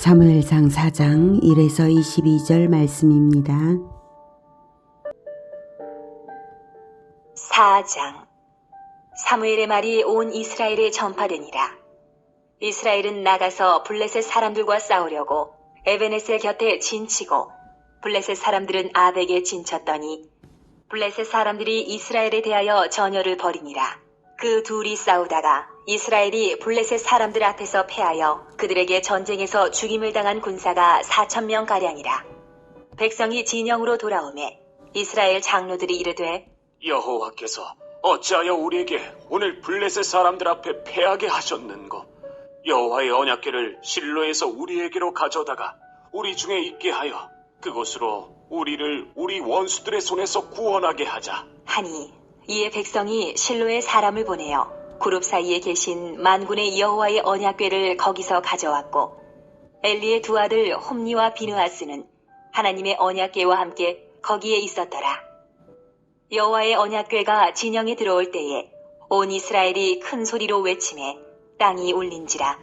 사무엘상 4장 1에서 22절 말씀입니다. 4장. 사무엘의 말이 온 이스라엘에 전파되니라. 이스라엘은 나가서 블레셋 사람들과 싸우려고 에베네셀 곁에 진치고 블레셋 사람들은 아벡에 진쳤더니 블레셋 사람들이 이스라엘에 대하여 전열을 벌이니라. 그 둘이 싸우다가 이스라엘이 블레셋 사람들 앞에서 패하여 그들에게 전쟁에서 죽임을 당한 군사가 4,000명가량이라. 백성이 진영으로 돌아오매 이스라엘 장로들이 이르되 여호와께서 어찌하여 우리에게 오늘 블레셋 사람들 앞에 패하게 하셨는고? 여호와의 언약궤를 실로에서 우리에게로 가져다가 우리 중에 있게 하여 그곳으로 우리를 우리 원수들의 손에서 구원하게 하자 하니, 이에 백성이 실로에 사람을 보내어 그룹 사이에 계신 만군의 여호와의 언약궤를 거기서 가져왔고, 엘리의 두 아들 홈니와 비느하스는 하나님의 언약궤와 함께 거기에 있었더라. 여호와의 언약궤가 진영에 들어올 때에 온 이스라엘이 큰 소리로 외치매 땅이 울린지라.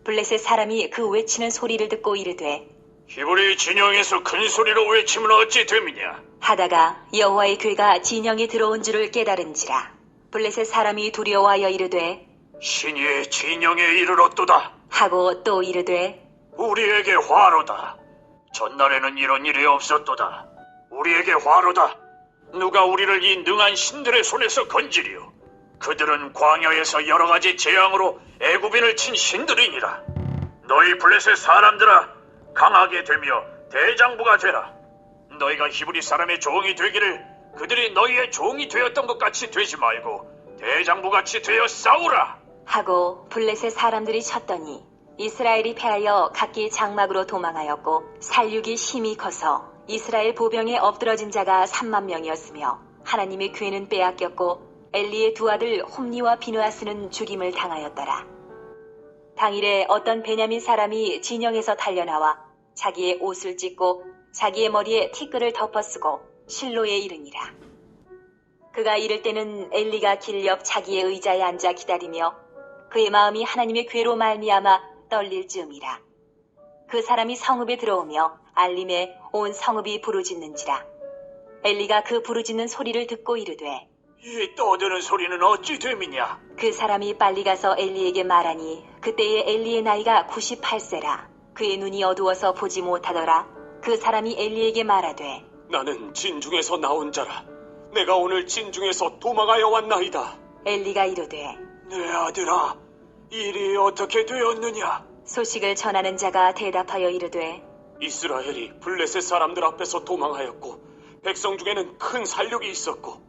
블레셋 사람이 그 외치는 소리를 듣고 이르되 히브리 진영에서 큰 소리로 외치면 어찌 됨이냐? 하다가 여호와의 궤가 진영에 들어온 줄을 깨달은지라. 블레셋 사람이 두려워하여 이르되 신이 진영에 이르렀도다 하고 또 이르되 우리에게 화로다. 전날에는 이런 일이 없었도다. 우리에게 화로다. 누가 우리를 이 능한 신들의 손에서 건지리요? 그들은 광야에서 여러 가지 재앙으로 애굽인을 친 신들이니라. 너희 블레셋 사람들아, 강하게 되며 대장부가 되라. 너희가 히브리 사람의 종이 되기를 그들이 너희의 종이 되었던 것 같이 되지 말고 대장부같이 되어 싸우라. 하고 블레셋 사람들이 쳤더니 이스라엘이 패하여 각기 장막으로 도망하였고, 살육이 심히 커서 이스라엘 보병에 엎드러진 자가 3만 명이었으며 하나님의 궤는 빼앗겼고 엘리의 두 아들 홈니와 비느하스는 죽임을 당하였더라. 당일에 어떤 베냐민 사람이 진영에서 달려나와 자기의 옷을 찢고 자기의 머리에 티끌을 덮어쓰고 실로에 이르니라. 그가 이를 때는 엘리가 길 옆 자기의 의자에 앉아 기다리며 그의 마음이 하나님의 궤로 말미암아 떨릴 즈음이라. 그 사람이 성읍에 들어오며 알림에 온 성읍이 부르짖는지라. 엘리가 그 부르짖는 소리를 듣고 이르되 이 떠드는 소리는 어찌 됨이냐? 그 사람이 빨리 가서 엘리에게 말하니 그때의 엘리의 나이가 98세라. 그의 눈이 어두워서 보지 못하더라. 그 사람이 엘리에게 말하되 나는 진중에서 나온 자라. 내가 오늘 진중에서 도망하여 왔나이다. 엘리가 이르되 내 아들아, 일이 어떻게 되었느냐? 소식을 전하는 자가 대답하여 이르되 이스라엘이 블레셋 사람들 앞에서 도망하였고 백성 중에는 큰 살육이 있었고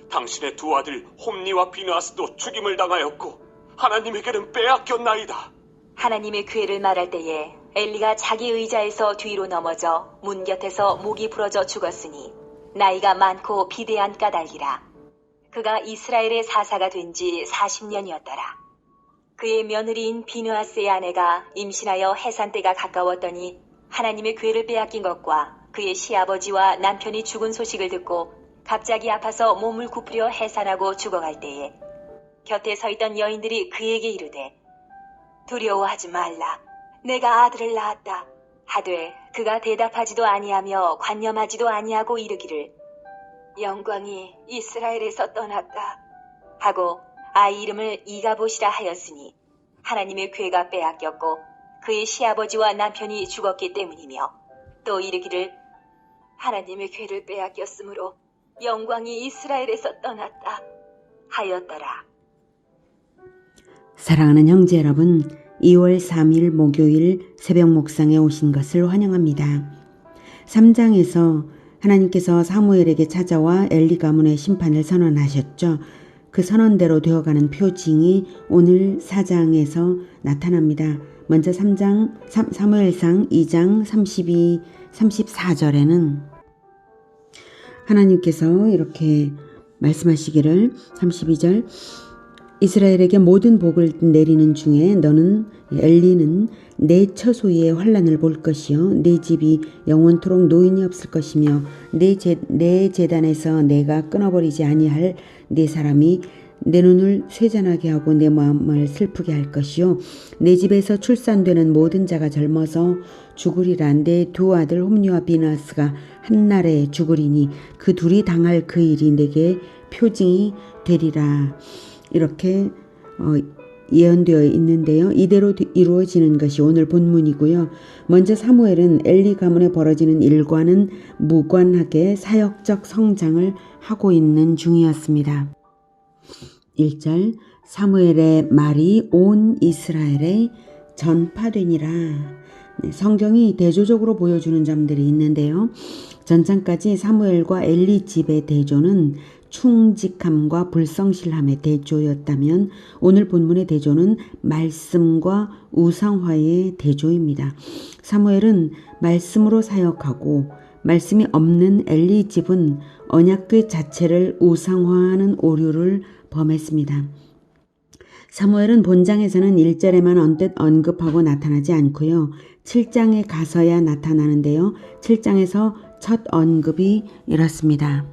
당신의 두 아들 홈니와 비느하스도 죽임을 당하였고 하나님에게는 빼앗겼나이다. 하나님의 궤를 말할 때에 엘리가 자기 의자에서 뒤로 넘어져 문 곁에서 목이 부러져 죽었으니 나이가 많고 비대한 까닭이라. 그가 이스라엘의 사사가 된 지 40년이었더라. 그의 며느리인 비느하스의 아내가 임신하여 해산 때가 가까웠더니 하나님의 궤를 빼앗긴 것과 그의 시아버지와 남편이 죽은 소식을 듣고 갑자기 아파서 몸을 굽으려 해산하고 죽어갈 때에 곁에 서 있던 여인들이 그에게 이르되 두려워하지 말라. 내가 아들을 낳았다. 하되 그가 대답하지도 아니하며 관념하지도 아니하고 이르기를 영광이 이스라엘에서 떠났다 하고 아이 이름을 이가봇이라 하였으니 하나님의 궤가 빼앗겼고 그의 시아버지와 남편이 죽었기 때문이며, 또 이르기를 하나님의 궤를 빼앗겼으므로 영광이 이스라엘에서 떠났다 하였더라. 사랑하는 형제 여러분, 2월 3일 목요일 새벽 묵상에 오신 것을 환영합니다. 3장에서 하나님께서 사무엘에게 찾아와 엘리 가문의 심판을 선언하셨죠. 그 선언대로 되어가는 표징이 오늘 4장에서 나타납니다. 먼저 사무엘상 2장 32, 34절에는 하나님께서 이렇게 말씀하시기를 32절 이스라엘에게 모든 복을 내리는 중에 너는 엘리는 내 처소의 환난을 볼 것이요 내 집이 영원토록 노인이 없을 것이며 내 제단에서 내가 끊어버리지 아니할 네 사람이 내 눈을 쇠잔하게 하고 내 마음을 슬프게 할 것이요 내 집에서 출산되는 모든 자가 젊어서 죽으리라. 내 두 아들 홈리와 비나스가 한날에 죽으리니 그 둘이 당할 그 일이 내게 표징이 되리라. 이렇게 예언되어 있는데요. 이대로 이루어지는 것이 오늘 본문이고요. 먼저 사무엘은 엘리 가문에 벌어지는 일과는 무관하게 사역적 성장을 하고 있는 중이었습니다. 1절 사무엘의 말이 온 이스라엘에 전파되니라. 성경이 대조적으로 보여주는 점들이 있는데요. 전장까지 사무엘과 엘리 집의 대조는 충직함과 불성실함의 대조였다면 오늘 본문의 대조는 말씀과 우상화의 대조입니다. 사무엘은 말씀으로 사역하고 말씀이 없는 엘리 집은 언약궤 자체를 우상화하는 오류를 범했습니다. 사무엘은 본장에서는 1절에만 언뜻 언급하고 나타나지 않고요. 7장에 가서야 나타나는데요. 7장에서 첫 언급이 이렇습니다.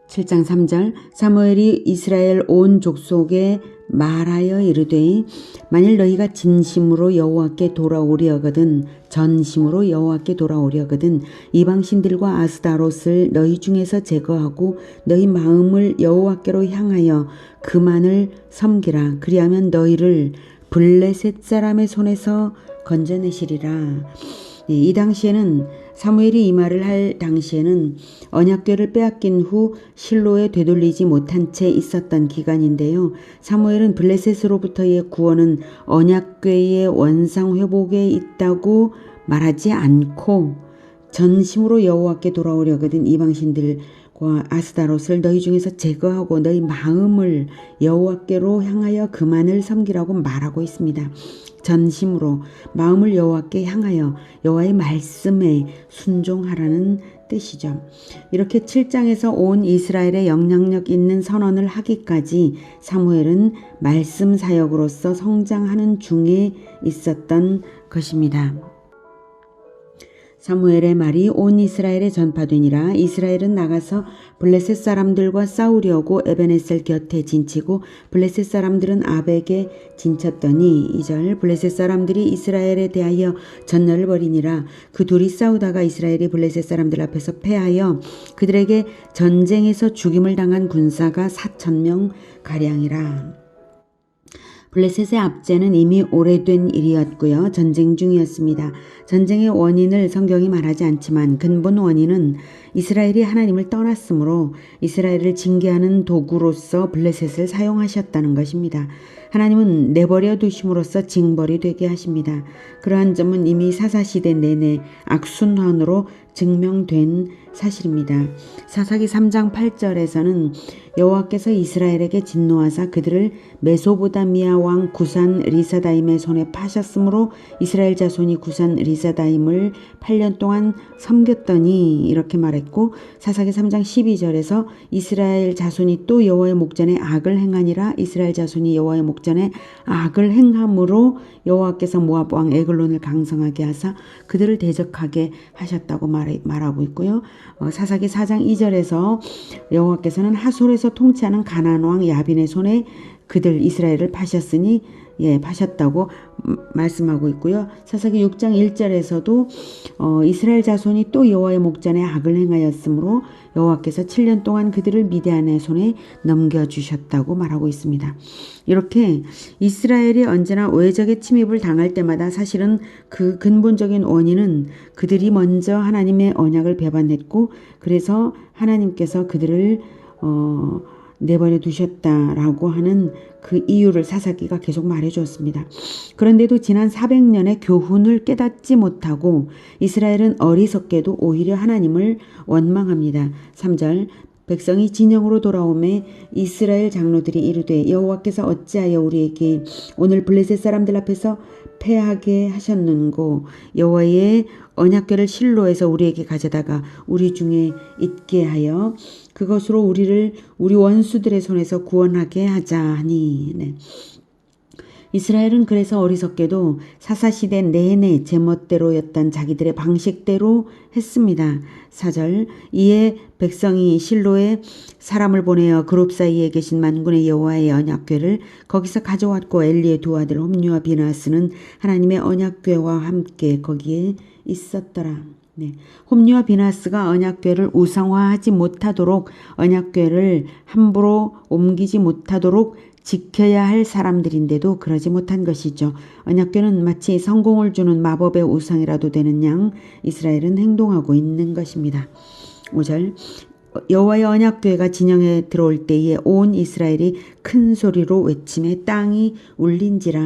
7장 3절 사무엘이 이스라엘 온 족속에 말하여 이르되 만일 너희가 진심으로 여호와께 돌아오려거든 전심으로 여호와께 돌아오려거든 이방신들과 아스다롯을 너희 중에서 제거하고 너희 마음을 여호와께로 향하여 그만을 섬기라. 그리하면 너희를 블레셋 사람의 손에서 건져내시리라. 이 당시에는 사무엘이 이 말을 할 당시에는 언약궤를 빼앗긴 후 실로에 되돌리지 못한 채 있었던 기간인데요. 사무엘은 블레셋으로부터의 구원은 언약궤의 원상 회복에 있다고 말하지 않고 전심으로 여호와께 돌아오려거든 이방신들과 아스다롯을 너희 중에서 제거하고 너희 마음을 여호와께로 향하여 그만을 섬기라고 말하고 있습니다. 전심으로 마음을 여호와께 향하여 여호와의 말씀에 순종하라는 뜻이죠. 이렇게 7장에서 온 이스라엘의 영향력 있는 선언을 하기까지 사무엘은 말씀 사역으로서 성장하는 중에 있었던 것입니다. 사무엘의 말이 온 이스라엘에 전파되니라. 이스라엘은 나가서 블레셋 사람들과 싸우려고 에베네셀 곁에 진치고 블레셋 사람들은 아벡에 진쳤더니 2절 블레셋 사람들이 이스라엘에 대하여 전열을 벌이니라. 그 둘이 싸우다가 이스라엘이 블레셋 사람들 앞에서 패하여 그들에게 전쟁에서 죽임을 당한 군사가 4,000명 가량이라. 블레셋의 압제는 이미 오래된 일이었고요. 전쟁 중이었습니다. 전쟁의 원인을 성경이 말하지 않지만 근본 원인은 이스라엘이 하나님을 떠났으므로 이스라엘을 징계하는 도구로서 블레셋을 사용하셨다는 것입니다. 하나님은 내버려 두심으로써 징벌이 되게 하십니다. 그러한 점은 이미 사사시대 내내 악순환으로 증명된 사실입니다. 사사기 3장 8절에서는 여호와께서 이스라엘에게 진노하사 그들을 메소보다미아 왕 구산 리사다임의 손에 파셨으므로 이스라엘 자손이 구산 리사다임을 8년 동안 섬겼더니 이렇게 말했고 사사기 3장 12절에서 이스라엘 자손이 또 여호와의 목전에 악을 행하니라. 이스라엘 자손이 여호와의 목전에 악을 행함으로 여호와께서 모압 왕 에글론을 강성하게 하사 그들을 대적하게 하셨다고 말하고 있고요. 사사기 4장 2절에서 여호와께서는 하솔에서 통치하는 가나안 왕 야빈의 손에 그들 이스라엘을 파셨으니 파셨다고 말씀하고 있고요. 사사기 6장 1절에서도 이스라엘 자손이 또 여호와의 목전에 악을 행하였으므로 여호와께서 7년 동안 그들을 미디안의 손에 넘겨주셨다고 말하고 있습니다. 이렇게 이스라엘이 언제나 외적의 침입을 당할 때마다 사실은 그 근본적인 원인은 그들이 먼저 하나님의 언약을 배반했고 그래서 하나님께서 그들을 내버려 두셨다라고 하는 그 이유를 사사기가 계속 말해주었습니다. 그런데도 지난 400년의 교훈을 깨닫지 못하고 이스라엘은 어리석게도 오히려 하나님을 원망합니다. 3절 백성이 진영으로 돌아오매 이스라엘 장로들이 이르되 여호와께서 어찌하여 우리에게 오늘 블레셋 사람들 앞에서 패하게 하셨는고 여호와의 언약궤를 실로에서 우리에게 가져다가 우리 중에 있게 하여 그것으로 우리를 우리 원수들의 손에서 구원하게 하자 하니 이스라엘은 그래서 어리석게도 사사시대 내내 제멋대로였던 자기들의 방식대로 했습니다. 4절 이에 백성이 실로에 사람을 보내어 그룹 사이에 계신 만군의 여호와의 언약궤를 거기서 가져왔고 엘리의 두 아들 홈리와 비나스는 하나님의 언약궤와 함께 거기에 있었더라. 네. 홈리와 비나스가 언약궤를 우상화하지 못하도록 언약궤를 함부로 옮기지 못하도록 지켜야 할 사람들인데도 그러지 못한 것이죠. 언약궤는 마치 성공을 주는 마법의 우상이라도 되는 양 이스라엘은 행동하고 있는 것입니다. 5절 여호와의 언약궤가 진영에 들어올 때에 온 이스라엘이 큰 소리로 외치며 땅이 울린지라.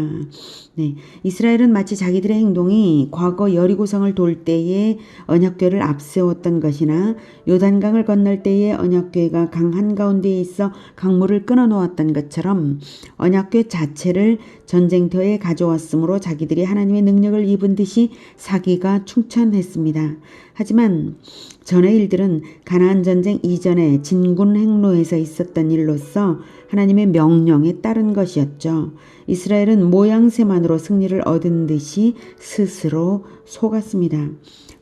네, 이스라엘은 마치 자기들의 행동이 과거 여리고성을 돌 때에 언약궤를 앞세웠던 것이나 요단강을 건널 때에 언약궤가 강 한가운데에 있어 강물을 끊어놓았던 것처럼 언약궤 자체를 전쟁터에 가져왔으므로 자기들이 하나님의 능력을 입은 듯이 사기가 충천했습니다. 하지만 전의 일들은 가나안 전쟁 이전에 진군 행로에서 있었던 일로서 하나님의 명령에 따른 것이었죠. 이스라엘은 모양새만으로 승리를 얻은 듯이 스스로 속았습니다.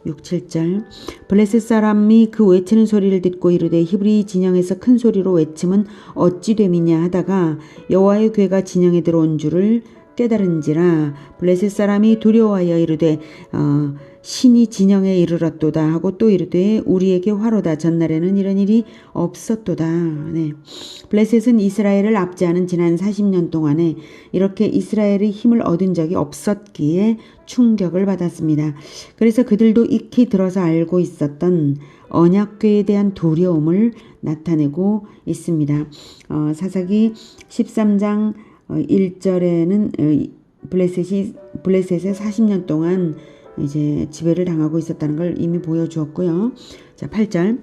6, 7절 블레셋 사람이 그 외치는 소리를 듣고 이르되 히브리 진영에서 큰 소리로 외침은 어찌 됨이냐 하다가 여호와의 궤가 진영에 들어온 줄을 깨달은지라. 블레셋 사람이 두려워하여 이르되 신이 진영에 이르렀도다 하고 또 이르되 우리에게 화로다. 전날에는 이런 일이 없었도다. 네. 블레셋은 이스라엘을 압제하는 지난 40년 동안에 이렇게 이스라엘의 힘을 얻은 적이 없었기에 충격을 받았습니다. 그래서 그들도 익히 들어서 알고 있었던 언약궤에 대한 두려움을 나타내고 있습니다. 사사기 13장 1절에는 블레셋의 40년 동안 이제 지배를 당하고 있었다는 걸 이미 보여주었고요. 자, 8절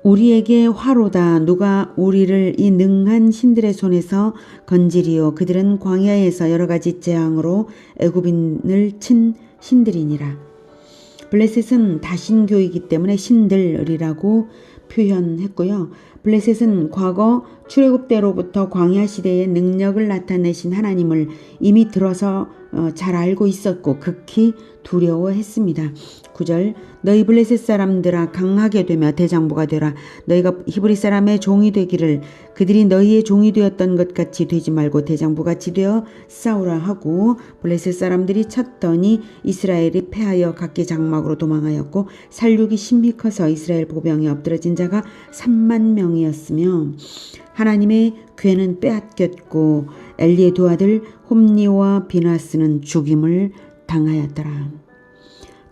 우리에게 화로다. 누가 우리를 이 능한 신들의 손에서 건지리요. 그들은 광야에서 여러 가지 재앙으로 애굽인을 친 신들이니라. 블레셋은 다신교이기 때문에 신들이라고 표현했고요. 블레셋은 과거 출애굽 때로부터 광야 시대의 능력을 나타내신 하나님을 이미 들어서 잘 알고 있었고 극히 두려워했습니다. 9절 너희 블레셋 사람들아 강하게 되며 대장부가 되라. 너희가 히브리 사람의 종이 되기를 그들이 너희의 종이 되었던 것 같이 되지 말고 대장부같이 되어 싸우라 하고 블레셋 사람들이 쳤더니 이스라엘이 패하여 각기 장막으로 도망하였고 살육이 심히 커서 이스라엘 보병에 엎드러진 자가 3만 명이었으며 하나님의 궤는 빼앗겼고 엘리의 두 아들 홈리와 비나스는 죽임을 당하였더라.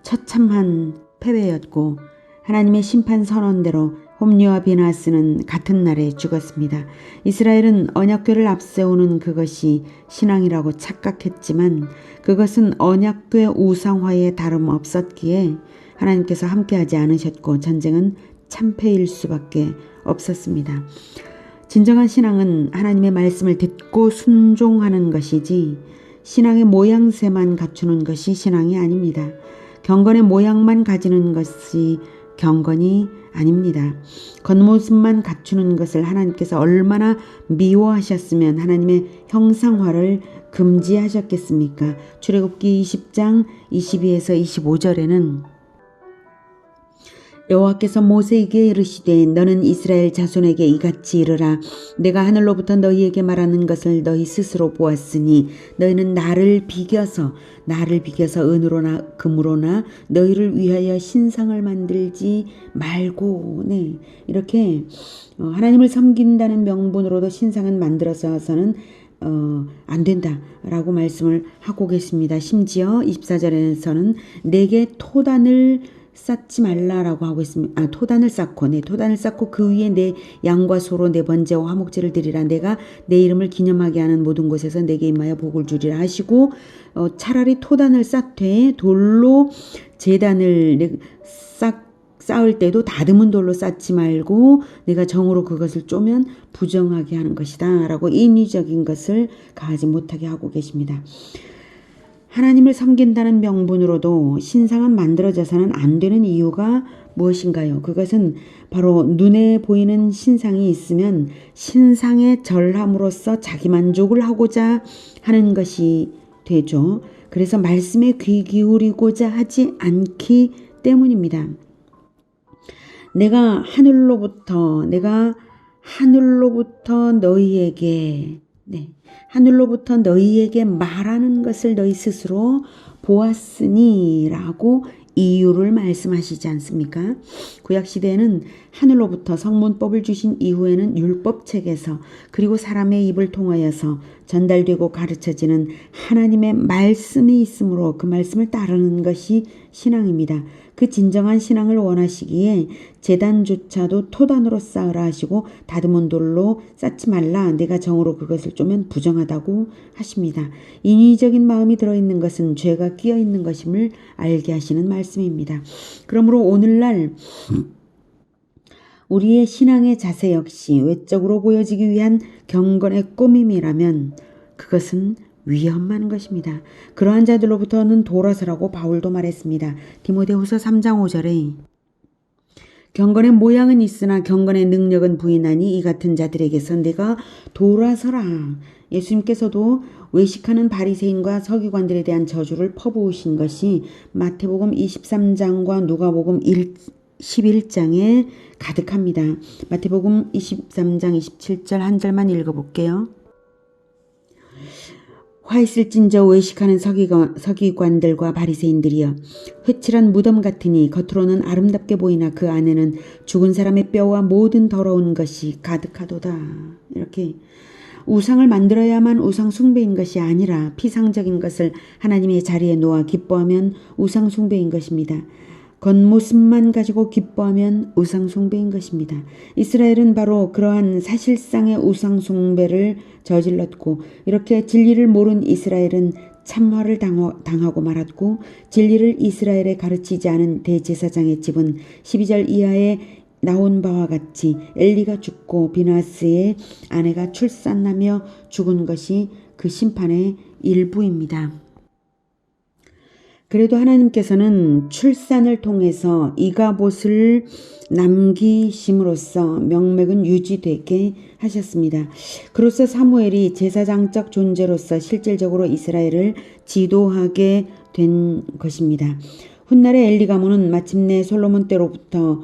처참한 패배였고 하나님의 심판 선언대로 홈리와 비나스는 같은 날에 죽었습니다. 이스라엘은 언약궤를 앞세우는 그것이 신앙이라고 착각했지만 그것은 언약궤 우상화에 다름없었기에 하나님께서 함께하지 않으셨고 전쟁은 참패일 수밖에 없었습니다. 진정한 신앙은 하나님의 말씀을 듣고 순종하는 것이지 신앙의 모양새만 갖추는 것이 신앙이 아닙니다. 경건의 모양만 가지는 것이 경건이 아닙니다. 겉모습만 갖추는 것을 하나님께서 얼마나 미워하셨으면 하나님의 형상화를 금지하셨겠습니까? 출애굽기 20장 22에서 25절에는 여호와께서 모세에게 이르시되 너는 이스라엘 자손에게 이같이 이르라. 내가 하늘로부터 너희에게 말하는 것을 너희 스스로 보았으니 너희는 나를 비겨서 은으로나 금으로나 너희를 위하여 신상을 만들지 말고. 네, 이렇게 하나님을 섬긴다는 명분으로도 신상은 만들어서는 안 된다라고 말씀을 하고 계십니다. 심지어 24절에서는 내게 토단을 쌓지 말라라고 하고 있습니다. 토단을 쌓고 그 위에 내 양과 소로 내 번제와 화목제를 드리라. 내가 내 이름을 기념하게 하는 모든 곳에서 내게 임하여 복을 주리라 하시고 차라리 토단을 쌓되 돌로 제단을 쌓을 때도 다듬은 돌로 쌓지 말고 내가 정으로 그것을 쪼면 부정하게 하는 것이다 라고 인위적인 것을 가하지 못하게 하고 계십니다. 하나님을 섬긴다는 명분으로도 신상은 만들어져서는 안 되는 이유가 무엇인가요? 그것은 바로 눈에 보이는 신상이 있으면 신상에 절함으로써 자기 만족을 하고자 하는 것이 되죠. 그래서 말씀에 귀 기울이고자 하지 않기 때문입니다. 내가 하늘로부터 너희에게 말하는 것을 너희 스스로 보았으니라고 이유를 말씀하시지 않습니까? 구약시대에는 하늘로부터 성문법을 주신 이후에는 율법책에서 그리고 사람의 입을 통하여서 전달되고 가르쳐지는 하나님의 말씀이 있으므로 그 말씀을 따르는 것이 신앙입니다. 그 진정한 신앙을 원하시기에 제단조차도 토단으로 쌓으라 하시고 다듬은 돌로 쌓지 말라. 내가 정으로 그것을 쪼면 부정하다고 하십니다. 인위적인 마음이 들어있는 것은 죄가 끼어있는 것임을 알게 하시는 말씀입니다. 그러므로 오늘날 우리의 신앙의 자세 역시 외적으로 보여지기 위한 경건의 꾸밈이라면 그것은 위험한 것입니다. 그러한 자들로부터는 돌아서라고 바울도 말했습니다. 디모데후서 3장 5절에 경건의 모양은 있으나 경건의 능력은 부인하니 이 같은 자들에게서 내가 돌아서라. 예수님께서도 외식하는 바리새인과 서기관들에 대한 저주를 퍼부으신 것이 마태복음 23장과 누가복음 11장에 가득합니다. 마태복음 23장 27절 한 절만 읽어볼게요. 화 있을진저 외식하는 서기관들과 바리새인들이여 회칠한 무덤 같으니 겉으로는 아름답게 보이나 그 안에는 죽은 사람의 뼈와 모든 더러운 것이 가득하도다. 이렇게 우상을 만들어야만 우상 숭배인 것이 아니라 피상적인 것을 하나님의 자리에 놓아 기뻐하면 우상 숭배인 것입니다. 겉모습만 가지고 기뻐하면 우상 숭배인 것입니다. 이스라엘은 바로 그러한 사실상의 우상 숭배를 저질렀고 이렇게 진리를 모른 이스라엘은 참화를 당하고 말았고 진리를 이스라엘에 가르치지 않은 대제사장의 집은 12절 이하에 나온 바와 같이 엘리가 죽고 비나스의 아내가 출산하며 죽은 것이 그 심판의 일부입니다. 그래도 하나님께서는 출산을 통해서 이가봇을 남기심으로써 명맥은 유지되게 하셨습니다. 그로써 사무엘이 제사장적 존재로서 실질적으로 이스라엘을 지도하게 된 것입니다. 훗날의 엘리 가문은 마침내 솔로몬 때부터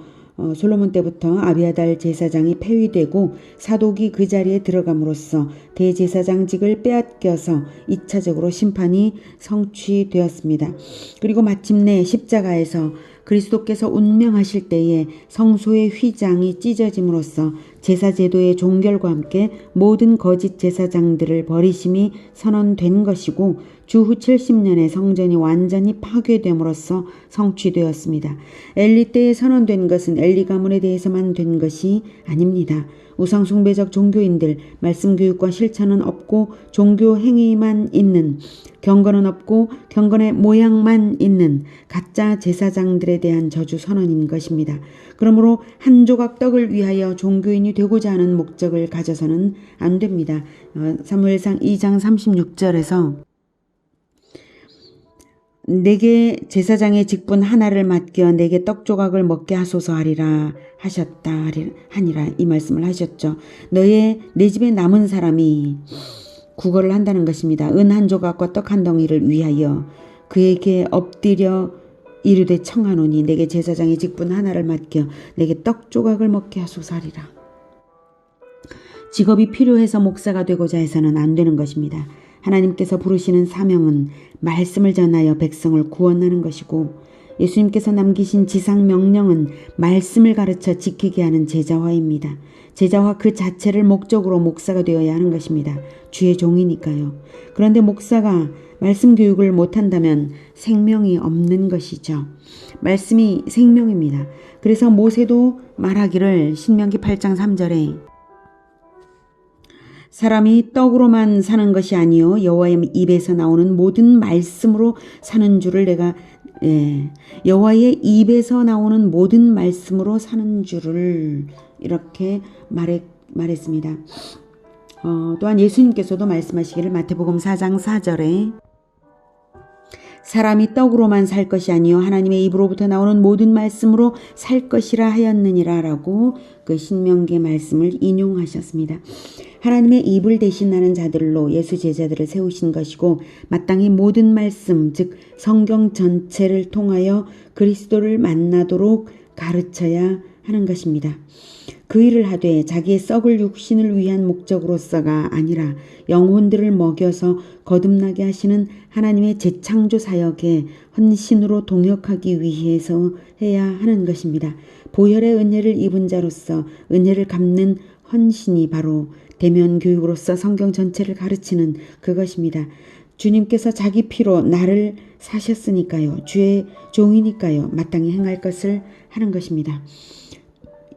아비아달 제사장이 폐위되고 사독이 그 자리에 들어감으로써 대제사장직을 빼앗겨서 2차적으로 심판이 성취되었습니다. 그리고 마침내 십자가에서 그리스도께서 운명하실 때에 성소의 휘장이 찢어짐으로써 제사제도의 종결과 함께 모든 거짓 제사장들을 버리심이 선언된 것이고 주후 70년에 성전이 완전히 파괴됨으로써 성취되었습니다. 엘리 때에 선언된 것은 엘리 가문에 대해서만 된 것이 아닙니다. 우상숭배적 종교인들, 말씀교육과 실천은 없고 종교 행위만 있는, 경건은 없고 경건의 모양만 있는 가짜 제사장들에 대한 저주 선언인 것입니다. 그러므로 한 조각 떡을 위하여 종교인이 되고자 하는 목적을 가져서는 안 됩니다. 사무엘상 2장 36절에서 내게 제사장의 직분 하나를 맡겨 내게 떡 조각을 먹게 하소서 하니라 이 말씀을 하셨죠. 내 집에 남은 사람이 구걸을 한다는 것입니다. 은 한 조각과 떡 한 덩이를 위하여 그에게 엎드려 이르되 청하노니 내게 제사장의 직분 하나를 맡겨 내게 떡 조각을 먹게 하소서 하리라. 직업이 필요해서 목사가 되고자 해서는 안 되는 것입니다. 하나님께서 부르시는 사명은 말씀을 전하여 백성을 구원하는 것이고 예수님께서 남기신 지상 명령은 말씀을 가르쳐 지키게 하는 제자화입니다. 제자화 그 자체를 목적으로 목사가 되어야 하는 것입니다. 주의 종이니까요. 그런데 목사가 말씀 교육을 못한다면 생명이 없는 것이죠. 말씀이 생명입니다. 그래서 모세도 말하기를 신명기 8장 3절에 사람이 떡으로만 사는 것이 아니요 여호와의 입에서 나오는 모든 말씀으로 사는 줄을 내가 여호와의 입에서 나오는 모든 말씀으로 사는 줄을 이렇게 말했습니다. 또한 예수님께서도 말씀하시기를 마태복음 4장 4절에 사람이 떡으로만 살 것이 아니요 하나님의 입으로부터 나오는 모든 말씀으로 살 것이라 하였느니라 라고 그 신명기의 말씀을 인용하셨습니다. 하나님의 입을 대신하는 자들로 예수 제자들을 세우신 것이고 마땅히 모든 말씀 즉 성경 전체를 통하여 그리스도를 만나도록 가르쳐야 하는 것입니다. 그 일을 하되 자기의 썩을 육신을 위한 목적으로서가 아니라 영혼들을 먹여서 거듭나게 하시는 하나님의 재창조 사역에 헌신으로 동역하기 위해서 해야 하는 것입니다. 보혈의 은혜를 입은 자로서 은혜를 갚는 헌신이 바로 대면 교육으로서 성경 전체를 가르치는 그것입니다. 주님께서 자기 피로 나를 사셨으니까요. 주의 종이니까요. 마땅히 행할 것을 하는 것입니다.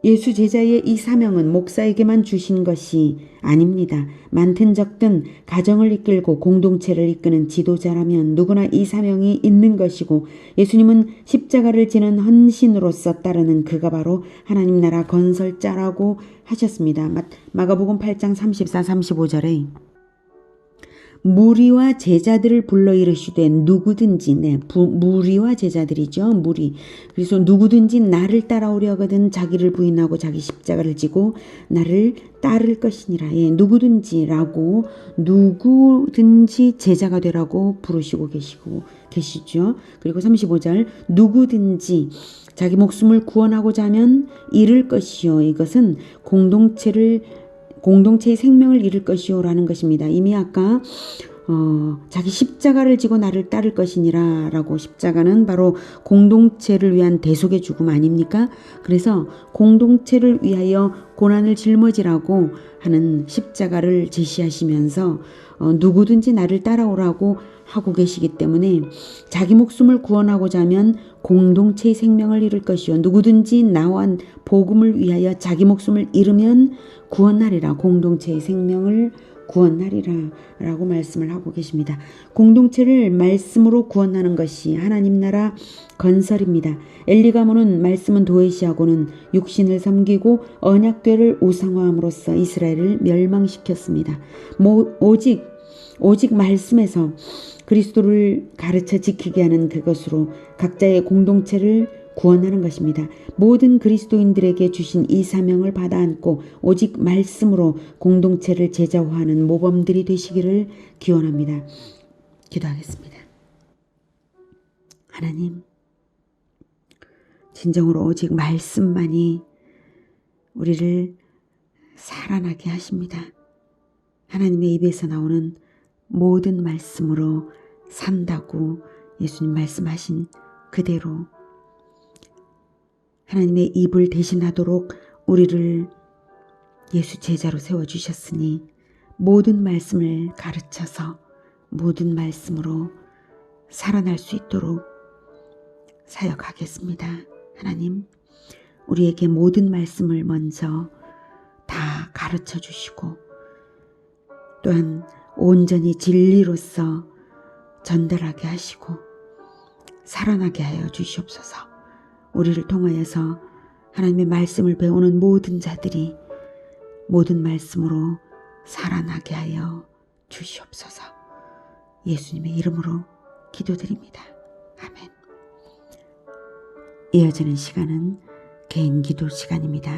예수 제자의 이 사명은 목사에게만 주신 것이 아닙니다. 많든 적든 가정을 이끌고 공동체를 이끄는 지도자라면 누구나 이 사명이 있는 것이고 예수님은 십자가를 지는 헌신으로서 따르는 그가 바로 하나님 나라 건설자라고 하셨습니다. 마가복음 8장 34, 35절에 무리와 제자들을 불러 이르시되 누구든지 무리와 제자들이죠. 무리. 그래서 누구든지 나를 따라오려거든 자기를 부인하고 자기 십자가를 지고 나를 따를 것이니라. 예, 누구든지라고 누구든지 제자가 되라고 부르시고 계시죠. 그리고 35절 누구든지 자기 목숨을 구원하고자 하면 잃을 것이요. 이것은 공동체의 생명을 잃을 것이요라는 것입니다. 이미 아까 자기 십자가를 지고 나를 따를 것이니라 라고 십자가는 바로 공동체를 위한 대속의 죽음 아닙니까? 그래서 공동체를 위하여 고난을 짊어지라고 하는 십자가를 제시하시면서 누구든지 나를 따라오라고 하고 계시기 때문에 자기 목숨을 구원하고자 하면 공동체의 생명을 잃을 것이요 누구든지 나와 복음을 위하여 자기 목숨을 잃으면 구원하리라. 공동체의 생명을 구원하리라 라고 말씀을 하고 계십니다. 공동체를 말씀으로 구원하는 것이 하나님 나라 건설입니다. 엘리가모는 말씀은 도외시하고는 육신을 섬기고 언약궤를 우상화함으로써 이스라엘을 멸망시켰습니다. 오직 말씀에서 그리스도를 가르쳐 지키게 하는 그것으로 각자의 공동체를 구원하는 것입니다. 모든 그리스도인들에게 주신 이 사명을 받아 안고 오직 말씀으로 공동체를 제자화하는 모범들이 되시기를 기원합니다. 기도하겠습니다. 하나님, 진정으로 오직 말씀만이 우리를 살아나게 하십니다. 하나님의 입에서 나오는 모든 말씀으로 산다고 예수님 말씀하신 그대로 하나님의 입을 대신하도록 우리를 예수 제자로 세워주셨으니 모든 말씀을 가르쳐서 모든 말씀으로 살아날 수 있도록 사역하겠습니다. 하나님, 우리에게 모든 말씀을 먼저 다 가르쳐 주시고 또한 온전히 진리로서 전달하게 하시고 살아나게 하여 주시옵소서. 우리를 통하여서 하나님의 말씀을 배우는 모든 자들이 모든 말씀으로 살아나게 하여 주시옵소서. 예수님의 이름으로 기도드립니다. 아멘. 이어지는 시간은 개인 기도 시간입니다.